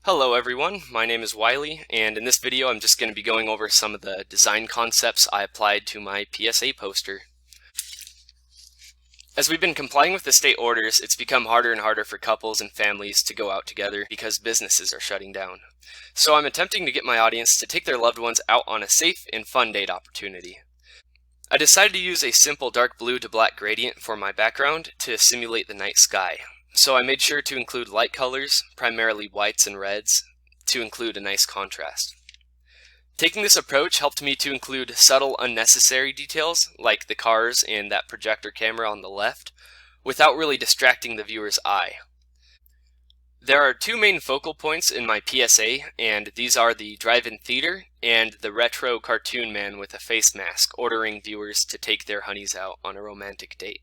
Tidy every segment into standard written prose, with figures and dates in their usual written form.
Hello everyone, my name is Wiley, and in this video I'm just going to be going over some of the design concepts I applied to my PSA poster. As we've been complying with the state orders, it's become harder and harder for couples and families to go out together because businesses are shutting down. So I'm attempting to get my audience to take their loved ones out on a safe and fun date opportunity. I decided to use a simple dark blue to black gradient for my background to simulate the night sky. So I made sure to include light colors, primarily whites and reds, to include a nice contrast. Taking this approach helped me to include subtle, unnecessary details, like the cars and that projector camera on the left, without really distracting the viewer's eye. There are two main focal points in my PSA, and these are the drive-in theater and the retro cartoon man with a face mask ordering viewers to take their honeys out on a romantic date.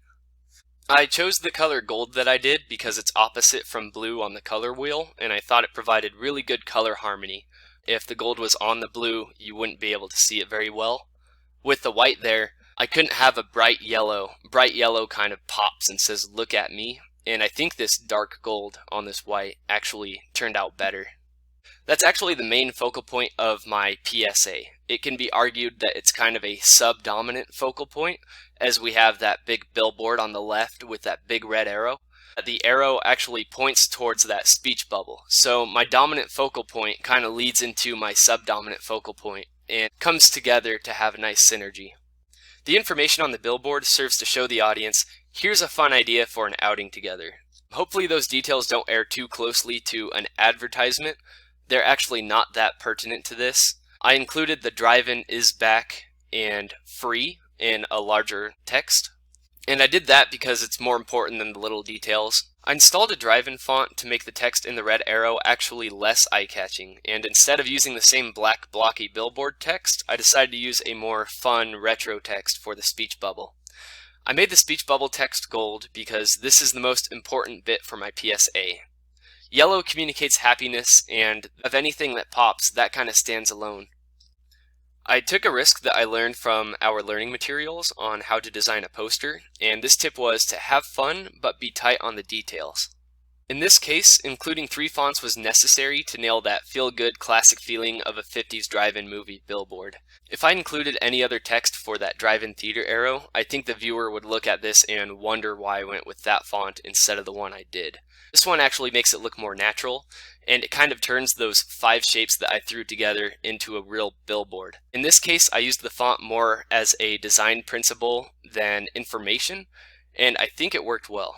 I chose the color gold that I did because it's opposite from blue on the color wheel, and I thought it provided really good color harmony. If the gold was on the blue, you wouldn't be able to see it very well. With the white there, I couldn't have a bright yellow. Bright yellow kind of pops and says, "Look at me," and I think this dark gold on this white actually turned out better. That's actually the main focal point of my PSA. It can be argued that it's kind of a subdominant focal point, as we have that big billboard on the left with that big red arrow. The arrow actually points towards that speech bubble. So my dominant focal point kind of leads into my subdominant focal point and comes together to have a nice synergy. The information on the billboard serves to show the audience, here's a fun idea for an outing together. Hopefully those details don't err too closely to an advertisement. They're actually not that pertinent to this. I included the drive-in is back and free in a larger text. And I did that because it's more important than the little details. I installed a drive-in font to make the text in the red arrow actually less eye-catching, and instead of using the same black blocky billboard text, I decided to use a more fun retro text for the speech bubble. I made the speech bubble text gold because this is the most important bit for my PSA. Yellow communicates happiness, and of anything that pops, that kind of stands alone. I took a risk that I learned from our learning materials on how to design a poster, and this tip was to have fun but be tight on the details. In this case, including 3 fonts was necessary to nail that feel-good classic feeling of a 50s drive-in movie billboard. If I included any other text for that drive-in theater arrow, I think the viewer would look at this and wonder why I went with that font instead of the one I did. This one actually makes it look more natural, and it kind of turns those 5 shapes that I threw together into a real billboard. In this case, I used the font more as a design principle than information, and I think it worked well.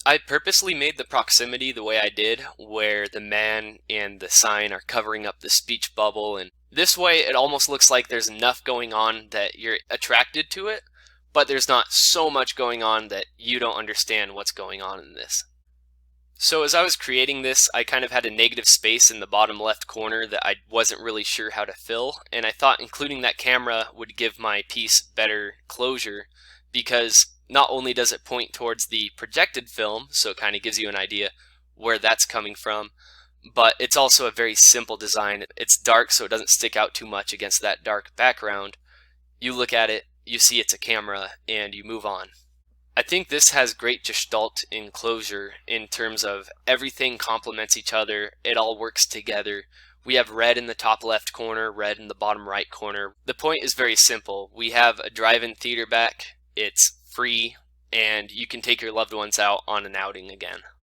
I purposely made the proximity the way I did, where the man and the sign are covering up the speech bubble, and this way it almost looks like there's enough going on that you're attracted to it, but there's not so much going on that you don't understand what's going on in this. So as I was creating this, I kind of had a negative space in the bottom left corner that I wasn't really sure how to fill, and I thought including that camera would give my piece better closure, because not only does it point towards the projected film, so it kind of gives you an idea where that's coming from, but it's also a very simple design. It's dark, so it doesn't stick out too much against that dark background. You look at it, you see it's a camera, and you move on. I think this has great gestalt in closure in terms of everything complements each other, it all works together. We have red in the top left corner, red in the bottom right corner. The point is very simple. We have a drive-in theater back, it's free, and you can take your loved ones out on an outing again.